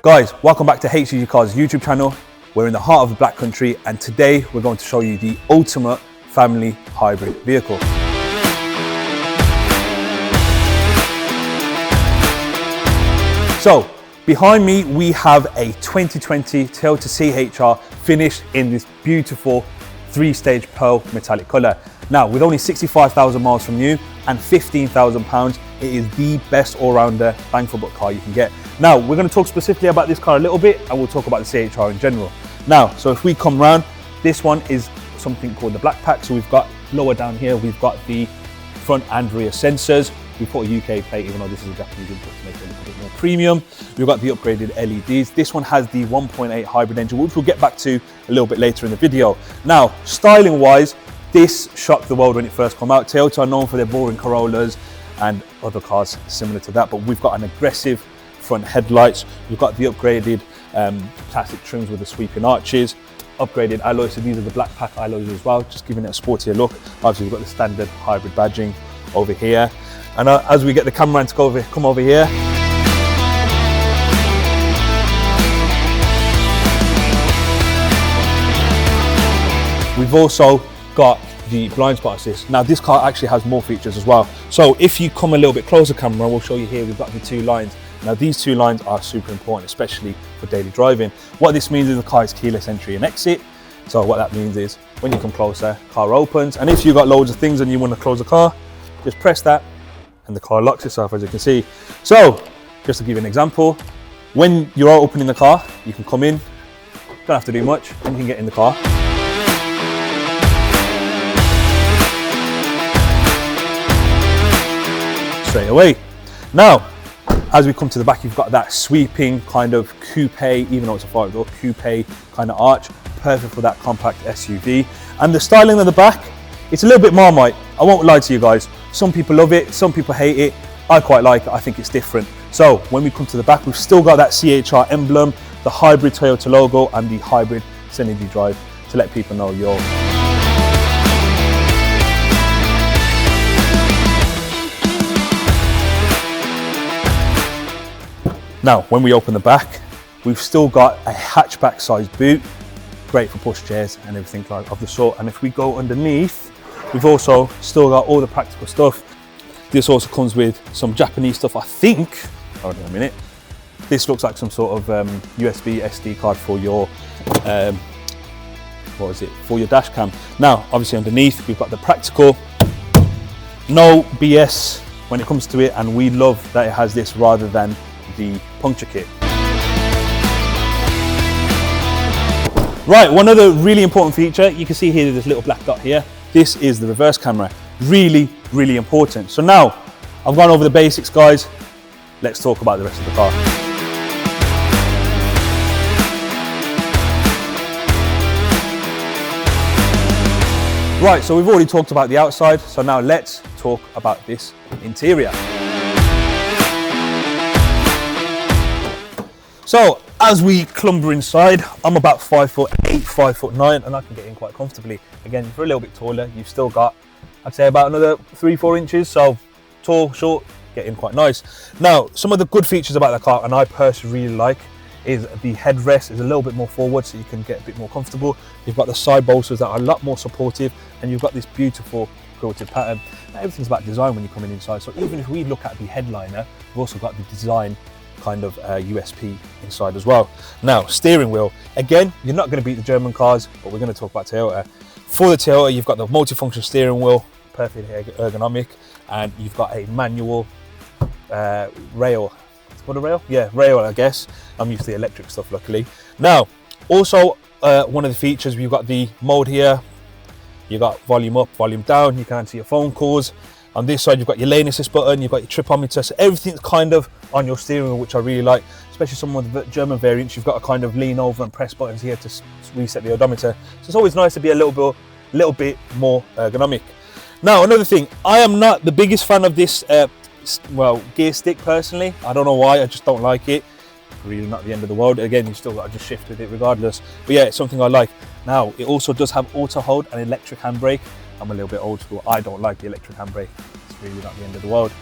Guys, welcome back to HDG Cars YouTube channel. We're in the heart of the Black Country and today we're going to show you the ultimate family hybrid vehicle. So, behind me we have a 2020 Toyota CHR finished in this beautiful 3-stage pearl metallic colour. Now, with only 65,000 miles from new and £15,000, it is the best all-rounder bang for buck car you can get. Now, we're going to talk specifically about this car a little bit and we'll talk about the CHR in general. Now, so if we come round, this one is something called the Black Pack. So we've got lower down here, we've got the front and rear sensors. We've put a UK plate, even though this is a Japanese input to make it a little bit more premium. We've got the upgraded LEDs. This one has the 1.8 hybrid engine, which we'll get back to a little bit later in the video. Now, styling wise, this shocked the world when it first came out. Toyota are known for their boring Corollas and other cars similar to that, but we've got an aggressive front headlights. We've got the upgraded plastic trims with the sweeping arches, upgraded alloys. So these are the Black Pack alloys as well, just giving it a sportier look. Obviously, we've got the standard hybrid badging over here. And as we get the cameraman to come over here, we've also got the blind spot assist. Now this car actually has more features as well. So if you come a little bit closer, camera, we'll show you here, we've got the 2 lines. Now these 2 lines are super important, especially for daily driving. What this means is the car is keyless entry and exit. So what that means is when you come closer, car opens. And if you've got loads of things and you want to close the car, just press that and the car locks itself, as you can see. So just to give you an example, when you're opening the car, you can come in, don't have to do much, and you can get in the car. Straight away. Now, as we come to the back, you've got that sweeping kind of coupe, even though it's a 5-door, coupe kind of arch, perfect for that compact SUV. And the styling at the back, it's a little bit Marmite. I won't lie to you guys. Some people love it, some people hate it. I quite like it, I think it's different. So when we come to the back, we've still got that CHR emblem, the hybrid Toyota logo, and the hybrid Synergy drive to let people know you're. Now, when we open the back, we've still got a hatchback size boot, great for push chairs and everything like of the sort. And if we go underneath, we've also still got all the practical stuff. This also comes with some Japanese stuff, I think. Hold on a minute. This looks like some sort of USB SD card for your, for your dash cam. Now, obviously underneath, we've got the practical, no BS when it comes to it. And we love that it has this rather than the puncture kit. Right, one other really important feature, you can see here this little black dot here. This is the reverse camera. Really, really important. So now, I've gone over the basics, guys. Let's talk about the rest of the car. Right, so we've already talked about the outside, so now let's talk about this interior. So, as we clumber inside, I'm about 5'8", 5'9", and I can get in quite comfortably. Again, if you're a little bit taller, you've still got, I'd say about another 3-4 inches. So, tall, short, get in quite nice. Now, some of the good features about the car, and I personally really like, is the headrest is a little bit more forward, so you can get a bit more comfortable. You've got the side bolsters that are a lot more supportive, and you've got this beautiful quilted pattern. Now, everything's about design when you're coming inside. So, even if we look at the headliner, we've also got the design kind of USP inside as well. Now, steering wheel, again, you're not going to beat the German cars, but we're going to talk about Toyota. For the Toyota, you've got the multifunction steering wheel, perfectly ergonomic, and you've got a manual rail. What a rail? Yeah, rail, I guess. I'm used to the electric stuff, luckily. Now, also one of the features, we've got the mode here. You've got volume up, volume down. You can answer your phone calls. On this side, you've got your lane assist button, you've got your tripometer, so everything's kind of on your steering wheel, which I really like, especially some of the German variants. You've got to kind of lean over and press buttons here to reset the odometer. So it's always nice to be a little bit more ergonomic. Now, another thing, I am not the biggest fan of this, gear stick personally. I don't know why, I just don't like it. Really not the end of the world. Again, you still got to just shift with it regardless. But yeah, it's something I like. Now, it also does have auto hold and electric handbrake. I'm a little bit old school. I don't like the electric handbrake. It's really not the end of the world.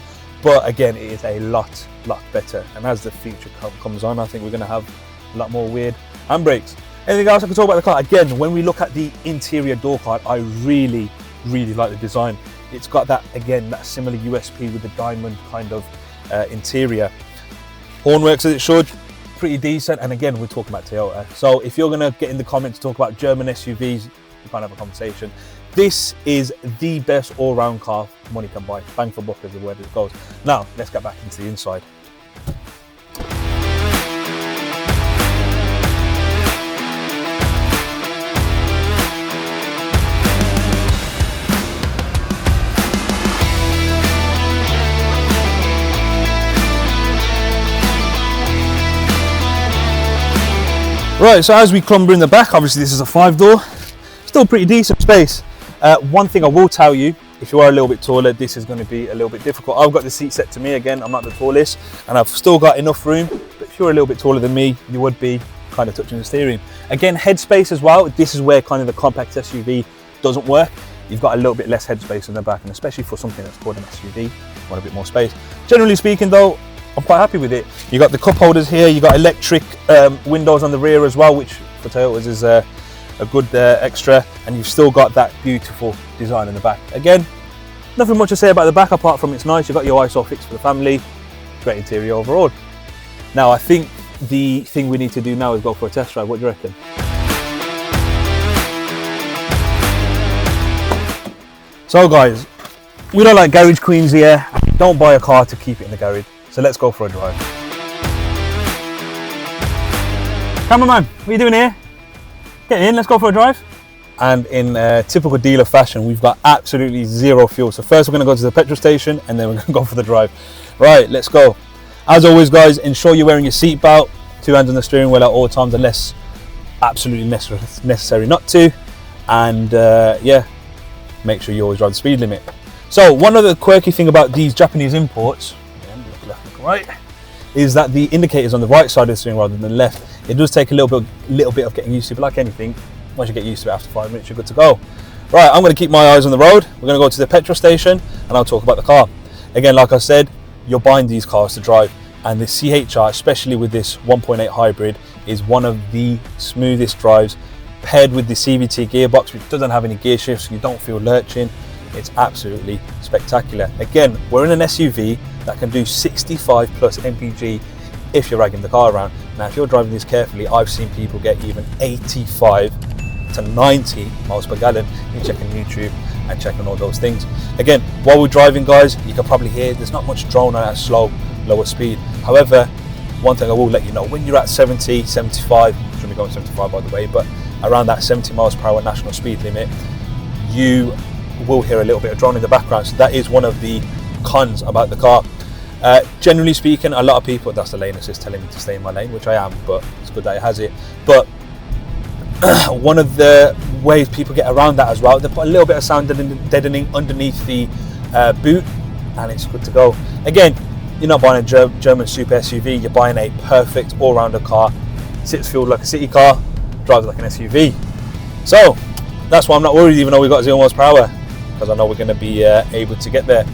but again, it is a lot better. And as the future comes on, I think we're going to have a lot more weird handbrakes. Anything else I can talk about the car? Again, when we look at the interior door card, I really like the design. It's got that, again, that similar USP with the diamond kind of interior. Horn works as it should, pretty decent. And again, we're talking about Toyota. So if you're going to get in the comments to talk about German SUVs, we can't have a conversation. This is the best all-round car money can buy. Bang for buck is the word it goes. Now, let's get back into the inside. Right, so as we clumber in the back, obviously this is a 5-door, still pretty decent space. One thing I will tell you, if you are a little bit taller, this is going to be a little bit difficult. I've got the seat set to me, again, I'm not the tallest, and I've still got enough room, but if you're a little bit taller than me, you would be kind of touching the steering. Again, headspace as well, this is where kind of the compact SUV doesn't work. You've got a little bit less headspace in the back, and especially for something that's called an SUV, you want a bit more space. Generally speaking though, I'm quite happy with it. You got the cup holders here, you got electric windows on the rear as well, which for Toyotas is a good extra, and you've still got that beautiful design in the back. Again, nothing much to say about the back apart from it's nice. You've got your ISO fix for the family, great interior overall. Now I think the thing we need to do now is go for a test drive. What do you reckon? So guys, we don't like garage queens here. Don't buy a car to keep it in the garage. So let's go for a drive. Cameraman, what are you doing here? Get in, let's go for a drive. And in typical dealer fashion, we've got absolutely zero fuel. So first we're gonna go to the petrol station and then we're gonna go for the drive. Right, let's go. As always guys, ensure you're wearing your seatbelt, 2 hands on the steering wheel at all times unless absolutely necessary not to. And yeah, make sure you always drive the speed limit. So one other quirky thing about these Japanese imports, left, look right, is that the indicators on the right side of the steering rather than the left. It does take a little bit of getting used to, but like anything, once you get used to it after 5 minutes, you're good to go. Right, I'm going to keep my eyes on the road. We're going to go to the petrol station and I'll talk about the car. Again, like I said, you're buying these cars to drive, and the CHR, especially with this 1.8 hybrid, is one of the smoothest drives, paired with the CVT gearbox, which doesn't have any gear shifts, so you don't feel lurching. It's absolutely spectacular. Again, we're in an SUV that can do 65 plus MPG if you're ragging the car around. Now, if you're driving this carefully, I've seen people get even 85 to 90 miles per gallon in checking YouTube and checking all those things. Again, while we're driving guys, you can probably hear there's not much drone at a slow, lower speed. However, one thing I will let you know, when you're at 70, 75, shouldn't be going 75 by the way, but around that 70 miles per hour national speed limit, you will hear a little bit of drone in the background. So that is one of the cons about the car. Generally speaking, a lot of people, that's the lane assist telling me to stay in my lane, which I am, but it's good that it has it. But one of the ways people get around that as well, they put a little bit of sound deadening underneath the boot, and it's good to go. Again, you're not buying a German super SUV, you're buying a perfect all-rounder car. Sits fueled like a city car, drives like an SUV. So that's why I'm not worried, even though we've got 0 miles per hour, because I know we're going to be able to get there.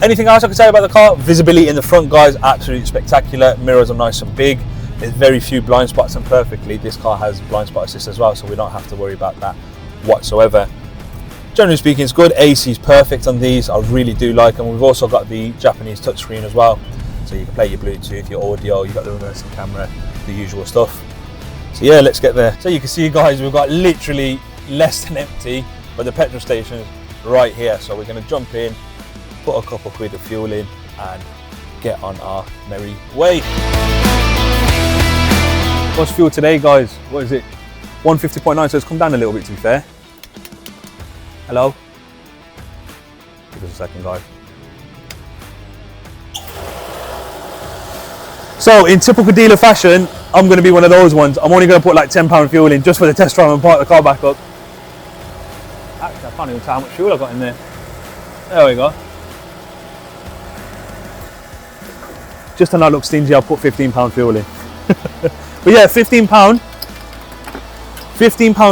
Anything else I can say about the car? Visibility in the front, guys, absolutely spectacular. Mirrors are nice and big. There's very few blind spots, and perfectly, this car has blind spot assist as well, so we don't have to worry about that whatsoever. Generally speaking, it's good. AC is perfect on these. I really do like them. We've also got the Japanese touchscreen as well, so you can play your Bluetooth, your audio, you've got the reversing camera, the usual stuff. So yeah, let's get there. So you can see, guys, we've got literally less than empty, but the petrol station is right here. So we're going to jump in, put a couple quid of fuel in, and get on our merry way. What's fuel today, guys? What is it? 150.9, so it's come down a little bit, to be fair. Hello? Give us a second, guys. So in typical dealer fashion, I'm going to be one of those ones. I'm only going to put like £10 fuel in just for the test drive and park the car back up. Actually, I can't even tell how much fuel I got in there. There we go. Just to not look stingy, I'll put £15 fuel in. But yeah, £15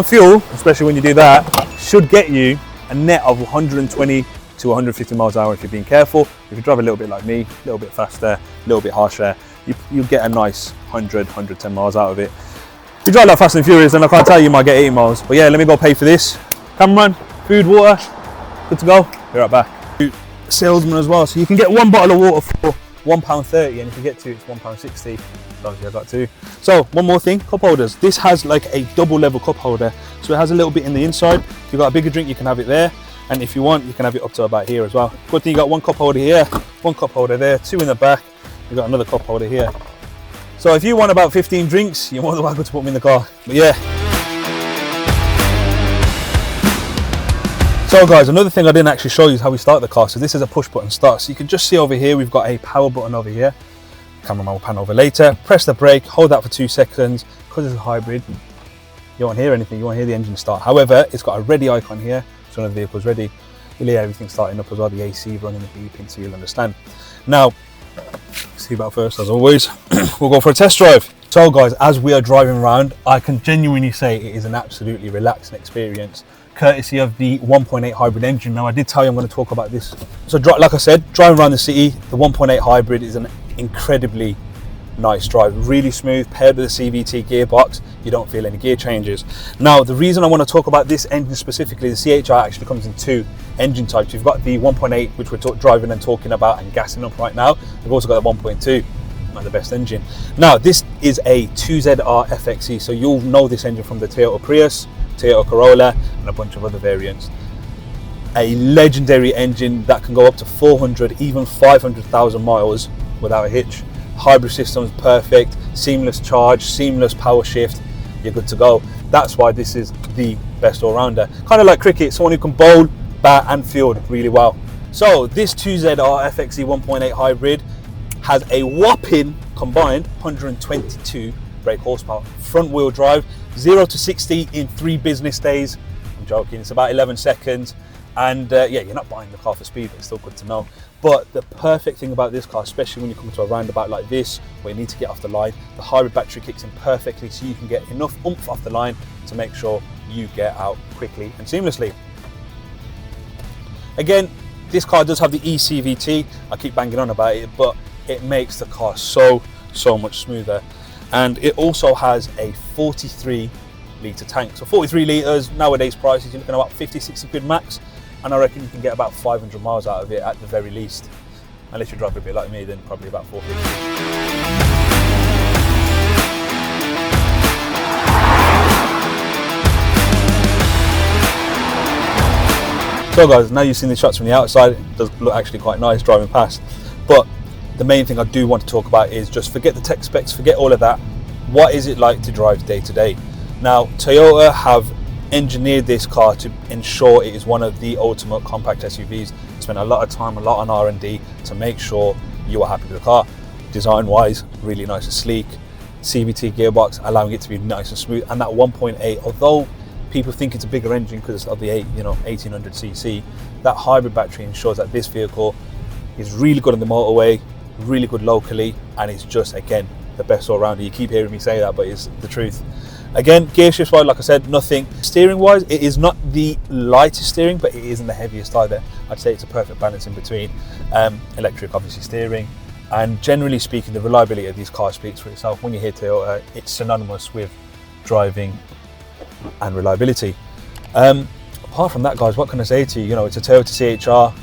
fuel, especially when you do that, should get you a net of 120 to 150 miles an hour if you're being careful. If you drive a little bit like me, a little bit faster, a little bit harsher, you'll get a nice 100, 110 miles out of it. If you drive like Fast and Furious, then I can't tell you might get 80 miles. But yeah, let me go pay for this. Cameraman, food, water, good to go. Be right back. Salesman as well, so you can get one bottle of water for £1.30, and if you get two, it's £1.60. Obviously I got two. So one more thing, cup holders. This has like a double level cup holder, so it has a little bit in the inside. If you've got a bigger drink, you can have it there, and if you want, you can have it up to about here as well. Good thing you got one cup holder here, one cup holder there, two in the back. You got another cup holder here. So if you want about 15 drinks, you're more than welcome to put them in the car. But yeah. So guys, another thing I didn't actually show you is how we start the car. So this is a push button start. So you can just see over here, we've got a power button over here. Cameraman will pan over later. Press the brake, hold that for 2 seconds. Because it's a hybrid, you won't hear anything, you won't hear the engine start. However, it's got a ready icon here, so when the vehicle's ready, you'll hear everything starting up as well, the AC running, the beeping, so you'll understand. Now, seatbelt first as always, we'll go for a test drive. So guys, as we are driving around, I can genuinely say it is an absolutely relaxing experience, courtesy of the 1.8 hybrid engine. Now I did tell you I'm going to talk about this. So like I said, driving around the city, the 1.8 hybrid is an incredibly nice drive, really smooth. Paired with the CVT gearbox, you don't feel any gear changes. Now the reason I want to talk about this engine specifically, the CHR actually comes in 2 engine types. You've got the 1.8, which we're driving and talking about and gassing up right now. We've also got the 1.2, not the best engine. Now this is a 2ZR FXE, so you'll know this engine from the Toyota Prius, Toyota Corolla, and a bunch of other variants. A legendary engine that can go up to 400, even 500,000 miles without a hitch. Hybrid system's perfect, seamless charge, seamless power shift, you're good to go. That's why this is the best all-rounder. Kind of like cricket, someone who can bowl, bat and field really well. So this 2ZR FXE 1.8 hybrid has a whopping combined 122 brake horsepower, front wheel drive, 0 to 60 in 3 business days. I'm joking, it's about 11 seconds. And yeah, you're not buying the car for speed, but it's still good to know. But the perfect thing about this car, especially when you come to a roundabout like this, where you need to get off the line, the hybrid battery kicks in perfectly, so you can get enough oomph off the line to make sure you get out quickly and seamlessly. Again, this car does have the eCVT. I keep banging on about it, but it makes the car so much smoother. And it also has a 43 litre tank. So 43 litres, nowadays prices, you're looking at about 50, 60 quid max. And I reckon you can get about 500 miles out of it at the very least. Unless you drive a bit like me, then probably about 450. So guys, now you've seen the shots from the outside, it does look actually quite nice driving past. But the main thing I do want to talk about is just forget the tech specs, forget all of that. What is it like to drive day to day? Now, Toyota have engineered this car to ensure it is one of the ultimate compact SUVs. Spent a lot of time, a lot on R&D to make sure you are happy with the car. Design wise, really nice and sleek. CVT gearbox allowing it to be nice and smooth, and that 1.8, although people think it's a bigger engine because of the 1800cc, that hybrid battery ensures that this vehicle is really good on the motorway, really good locally, and it's just, again, the best all-rounder. You keep hearing me say that, but it's the truth. Again, gear shifts wise, like I said, nothing. Steering wise, it is not the lightest steering, but it isn't the heaviest either. I'd say it's a perfect balance in between. Electric, obviously, steering. And generally speaking, the reliability of these cars speaks for itself. When you hear Toyota, it's synonymous with driving and reliability. Apart from that, guys, what can I say to you? You know, it's a Toyota CHR.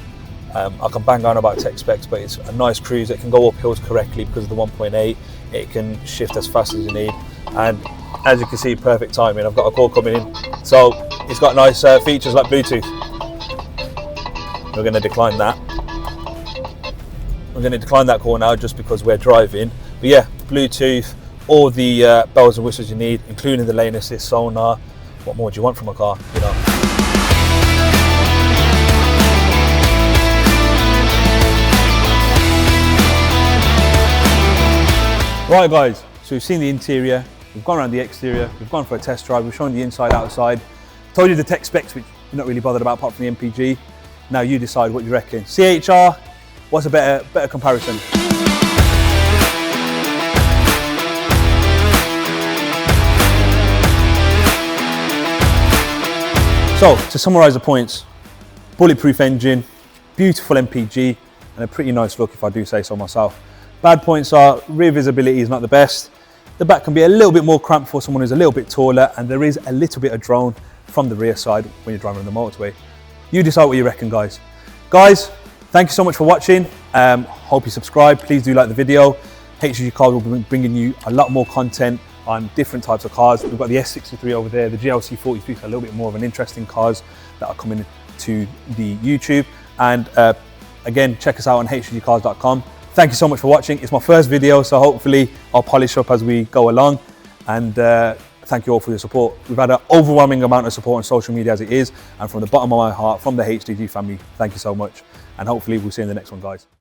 I can bang on about tech specs, but it's a nice cruise. It can go up hills correctly because of the 1.8. It can shift as fast as you need. And as you can see, perfect timing. I've got a call coming in. So it's got nice features like Bluetooth. We're going to decline that. We're going to decline that call now just because we're driving. But yeah, Bluetooth, all the bells and whistles you need, including the lane assist, sonar. What more do you want from a car, you know? Right guys, so we've seen the interior, we've gone around the exterior, we've gone for a test drive, we've shown the inside, outside, told you the tech specs which you're not really bothered about apart from the MPG. Now you decide what you reckon. CHR, what's a better comparison? So to summarise the points, bulletproof engine, beautiful MPG and a pretty nice look if I do say so myself. Bad points are rear visibility is not the best. The back can be a little bit more cramped for someone who's a little bit taller, and there is a little bit of drone from the rear side when you're driving on the motorway. You decide what you reckon, guys. Guys, thank you so much for watching. Hope you subscribe. Please do like the video. HDG Cars will be bringing you a lot more content on different types of cars. We've got the S63 over there, the GLC 43, so a little bit more of an interesting cars that are coming to the YouTube. And again, check us out on hdgcars.com. Thank you so much for watching. It's my first video, so hopefully I'll polish up as we go along. And thank you all for your support. We've had an overwhelming amount of support on social media as it is, and from the bottom of my heart, from the HDG family, thank you so much. And hopefully we'll see you in the next one, guys.